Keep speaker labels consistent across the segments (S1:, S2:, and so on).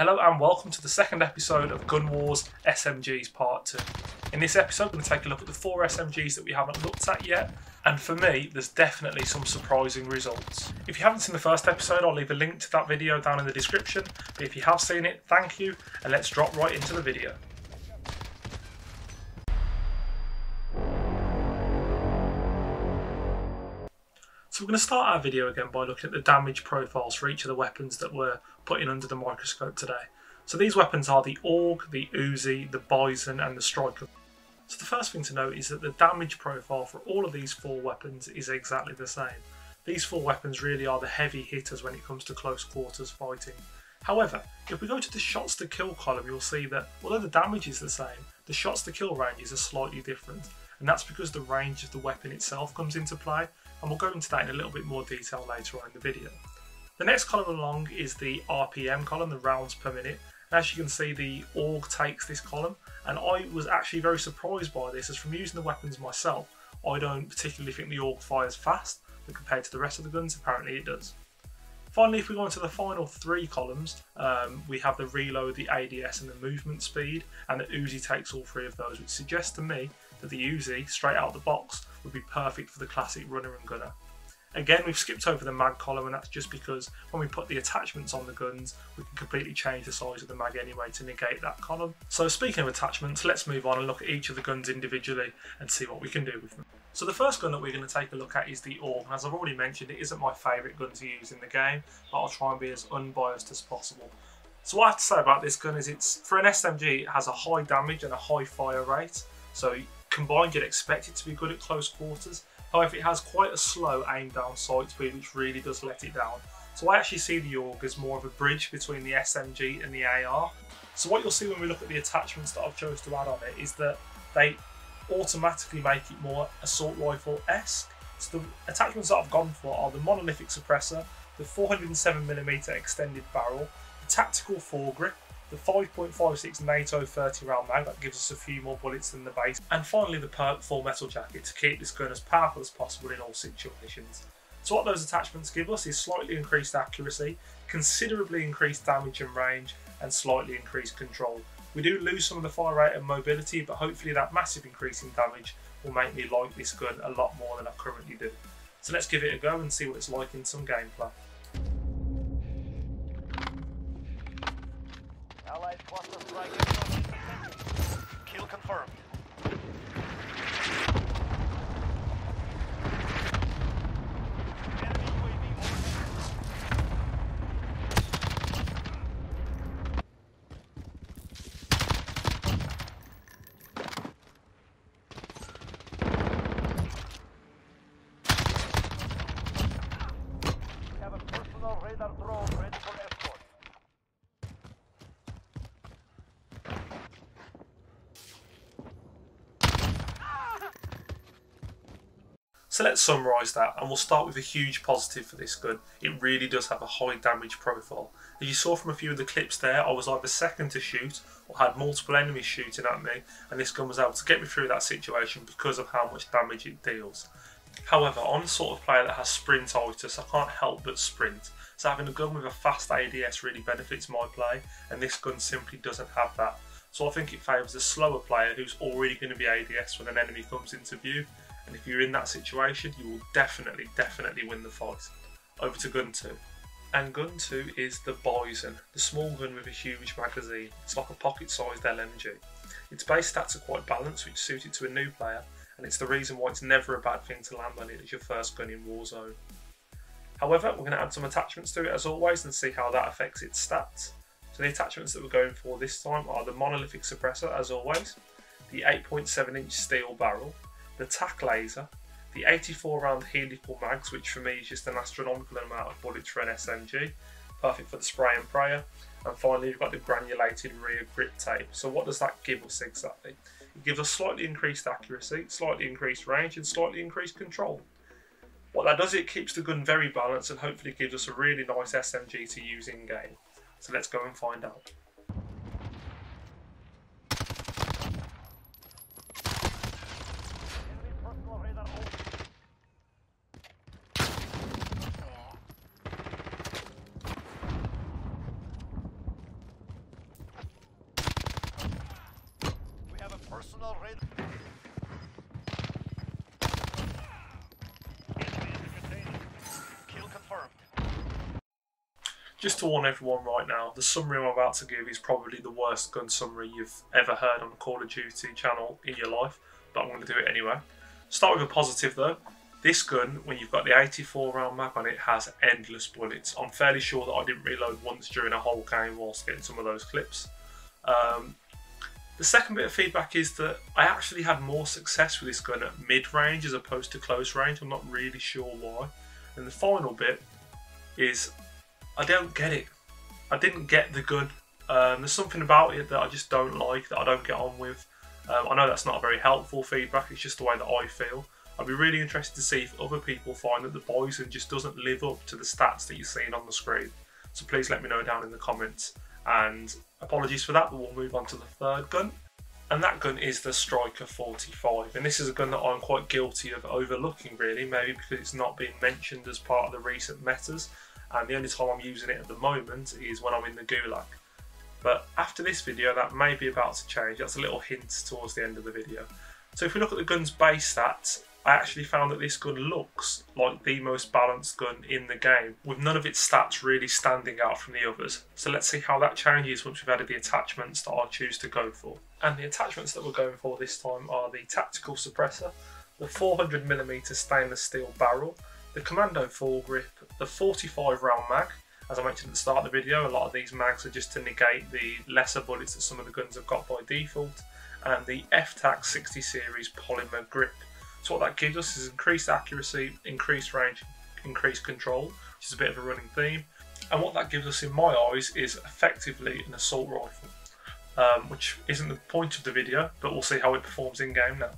S1: Hello and welcome to the second episode of Gun Wars SMGs Part 2. In this episode, we're going to take a look at the 4 SMGs that we haven't looked at yet, and for me, there's definitely some surprising results. If you haven't seen the first episode, I'll leave a link to that video down in the description, but if you have seen it, thank you, and let's drop right into the video. So we're going to start our video again by looking at the damage profiles for each of the weapons that we're putting under the microscope today. So these weapons are the AUG, the Uzi, the Bizon and the Striker. So the first thing to note is that the damage profile for all of these 4 weapons is exactly the same. These 4 weapons really are the heavy hitters when it comes to close quarters fighting. However, if we go to the shots to kill column, you'll see that although the damage is the same, the shots to kill ranges are slightly different, and that's because the range of the weapon itself comes into play, and we'll go into that in a little bit more detail later on in the video. The next column along is the RPM column, the rounds per minute. And as you can see, the AUG takes this column, and I was actually very surprised by this, as from using the weapons myself, I don't particularly think the AUG fires fast, but compared to the rest of the guns, apparently it does. Finally, if we go into the final 3 columns, we have the reload, the ADS and the movement speed, and the Uzi takes all 3 of those, which suggests to me that the Uzi, straight out of the box, would be perfect for the classic runner and gunner. Again, we've skipped over the mag column, and that's just because when we put the attachments on the guns, we can completely change the size of the mag anyway to negate that column. So speaking of attachments, let's move on and look at each of the guns individually and see what we can do with them. So the first gun that we're going to take a look at is the AUG. As I've already mentioned, it isn't my favourite gun to use in the game, but I'll try and be as unbiased as possible. So what I have to say about this gun is it's, for an SMG, it has a high damage and a high fire rate. So combined, you'd expect it to be good at close quarters. However, it has quite a slow aim down sight speed, which really does let it down. So I actually see the AUG as more of a bridge between the SMG and the AR. So what you'll see when we look at the attachments that I've chosen to add on it is that they automatically make it more assault rifle-esque. So the attachments that I've gone for are the monolithic suppressor, the 407mm extended barrel, the tactical foregrip, the 5.56 NATO 30 round mag, that gives us a few more bullets than the base, and finally the perk full metal jacket to keep this gun as powerful as possible in all situations. So what those attachments give us is slightly increased accuracy, considerably increased damage and range, and slightly increased control. We do lose some of the fire rate and mobility, but hopefully that massive increase in damage will make me like this gun a lot more than I currently do. So let's give it a go and see what it's like in some gameplay.
S2: Allied cluster strike. Kill confirmed. Enemy UAV We have a personal radar drone ready for escort.
S1: So let's summarise that, and we'll start with a huge positive for this gun. It really does have a high damage profile. As you saw from a few of the clips there, I was either second to shoot or had multiple enemies shooting at me, and this gun was able to get me through that situation because of how much damage it deals. However, I'm the sort of player that has sprintitis. I can't help but sprint, so having a gun with a fast ADS really benefits my play, and this gun simply doesn't have that. So I think it favours a slower player who's already going to be ADS when an enemy comes into view. And if you're in that situation, you will definitely win the fight. Over to gun 2. And gun 2 is the Bizon, the small gun with a huge magazine. It's like a pocket-sized LMG. Its base stats are quite balanced, which suit it to a new player, and it's the reason why it's never a bad thing to land on it as your first gun in Warzone. However, we're going to add some attachments to it as always and see how that affects its stats. So the attachments that we're going for this time are the monolithic suppressor as always, the 8.7-inch steel barrel, the TAC laser, the 84 round helical mags, which for me is just an astronomical amount of bullets for an SMG, perfect for the spray and prayer, and finally we've got the granulated rear grip tape. So what does that give us exactly? It gives us slightly increased accuracy, slightly increased range and slightly increased control. What that does, it keeps the gun very balanced and hopefully gives us a really nice SMG to use in game. So let's go and find out.
S2: personal radar. Kill confirmed.
S1: Just to warn everyone right now, the summary I'm about to give is probably the worst gun summary you've ever heard on the Call of Duty channel in your life, but I'm going to do it anyway. Start with a positive though. This gun, when you've got the 84 round mag on it, has endless bullets. I'm fairly sure that I didn't reload once during a whole game whilst getting some of those clips. The second bit of feedback is that I actually had more success with this gun at mid-range as opposed to close range. I'm not really sure why. And the final bit is I don't get it. I didn't get the gun. There's something about it that I just don't like, that I don't get on with. I know that's not a very helpful feedback, it's just the way that I feel. I'd be really interested to see if other people find that the Bizon just doesn't live up to the stats that you're seeing on the screen. So please let me know down in the comments. And apologies for that, but we'll move on to the third gun. And that gun is the Striker 45. And this is a gun that I'm quite guilty of overlooking really, maybe because it's not been mentioned as part of the recent metas. And the only time I'm using it at the moment is when I'm in the Gulag. But after this video, that may be about to change. That's a little hint towards the end of the video. So if we look at the gun's base stats, I actually found that this gun looks like the most balanced gun in the game, with none of its stats really standing out from the others. So let's see how that changes once we've added the attachments that I choose to go for. And the attachments that we're going for this time are the tactical suppressor, the 400mm stainless steel barrel, the commando foregrip, the 45 round mag. As I mentioned at the start of the video, a lot of these mags are just to negate the lesser bullets that some of the guns have got by default, and the FTAC 60 series polymer grip. So what that gives us is increased accuracy, increased range, increased control, which is a bit of a running theme. And what that gives us in my eyes is effectively an assault rifle, which isn't the point of the video, but we'll see how it performs in game now.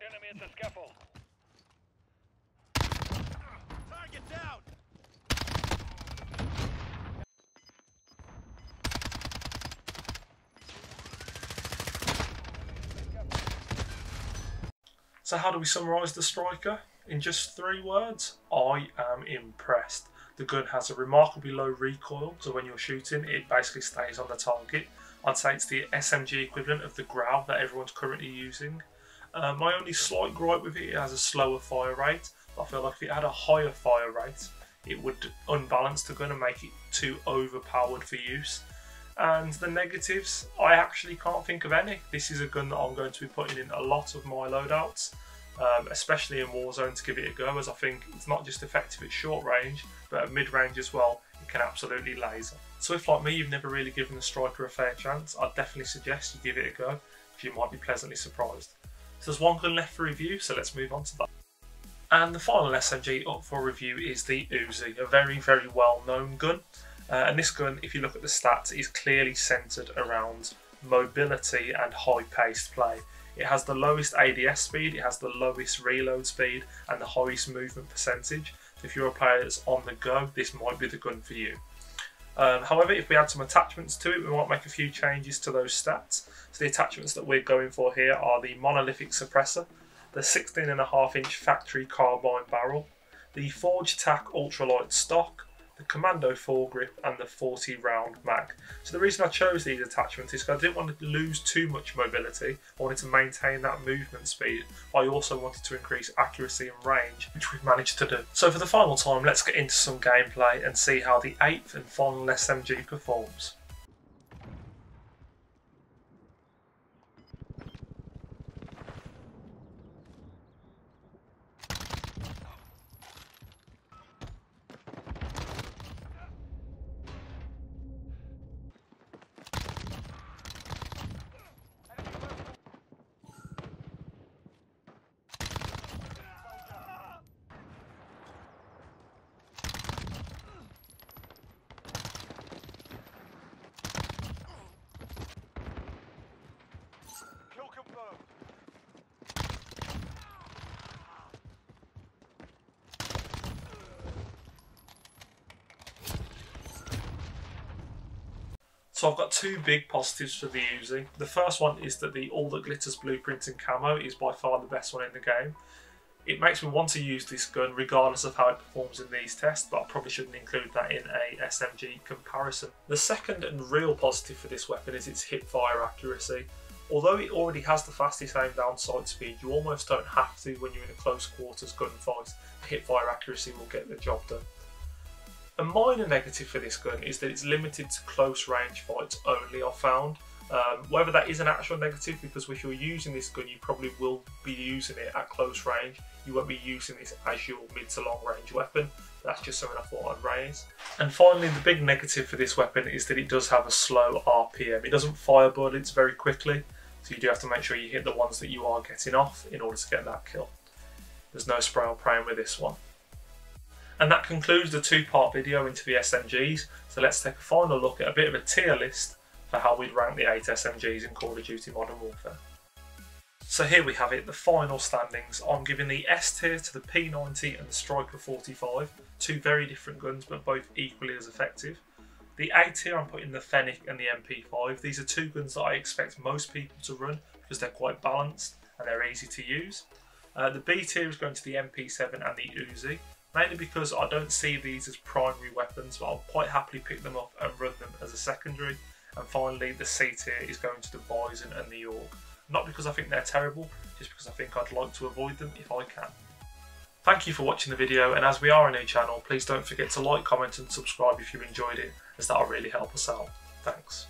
S2: Enemy at the scaffold. Target down.
S1: So how do we summarise the Striker? In just 3 words, I am impressed. The gun has a remarkably low recoil, so when you're shooting it basically stays on the target. I'd say it's the SMG equivalent of the Grau that everyone's currently using. My only slight gripe with it has a slower fire rate. I feel like if it had a higher fire rate, it would unbalance the gun and make it too overpowered for use. And the negatives, I actually can't think of any. This is a gun that I'm going to be putting in a lot of my loadouts, especially in Warzone, to give it a go, as I think it's not just effective at short range, but at mid range as well, it can absolutely laser. So if, like me, you've never really given the Striker a fair chance, I'd definitely suggest you give it a go, because you might be pleasantly surprised. So there's one gun left for review, so let's move on to that. And the final SMG up for review is the Uzi, a very, very well-known gun. And this gun, if you look at the stats, is clearly centred around mobility and high-paced play. It has the lowest ADS speed, it has the lowest reload speed, and the highest movement percentage. So if you're a player that's on the go, this might be the gun for you. However, if we add some attachments to it, we might make a few changes to those stats. So the attachments that we're going for here are the monolithic suppressor, the 16.5-inch factory carbine barrel, the Forged Tac ultralight stock, the commando foregrip, and the 40 round mag. So the reason I chose these attachments is because I didn't want to lose too much mobility. I wanted to maintain that movement speed. I also wanted to increase accuracy and range, which we've managed to do. So for the final time, let's get into some gameplay and see how the 8th and final SMG performs. So I've got two big positives for the Uzi. The first one is that the All That Glitters blueprint and camo is by far the best one in the game. It makes me want to use this gun regardless of how it performs in these tests, but I probably shouldn't include that in a SMG comparison. The second and real positive for this weapon is its hip-fire accuracy. Although it already has the fastest aim down sight speed, you almost don't have to when you're in a close quarters gunfight. Hip-fire accuracy will get the job done. A minor negative for this gun is that it's limited to close range fights only, I've found. Whether that is an actual negative, because if you're using this gun you probably will be using it at close range. You won't be using this as your mid to long range weapon. That's just something I thought I'd raise. And finally, the big negative for this weapon is that it does have a slow RPM. It doesn't fire bullets very quickly, so you do have to make sure you hit the ones that you are getting off in order to get that kill. There's no spray or praying with this one. And that concludes the two-part video into the SMGs, so let's take a final look at a bit of a tier list for how we'd rank the 8 SMGs in Call of Duty Modern Warfare. So here we have it, the final standings. I'm giving the S tier to the P90 and the Striker 45, two very different guns but both equally as effective. The A tier I'm putting the Fennec and the MP5. These are two guns that I expect most people to run because they're quite balanced and they're easy to use. The B tier is going to the MP7 and the Uzi, mainly because I don't see these as primary weapons, but I'll quite happily pick them up and run them as a secondary. And finally, the C tier is going to the Bizon and the AUG. Not because I think they're terrible, just because I think I'd like to avoid them if I can. Thank you for watching the video, and as we are a new channel, please don't forget to like, comment and subscribe if you enjoyed it, as that'll really help us out. Thanks.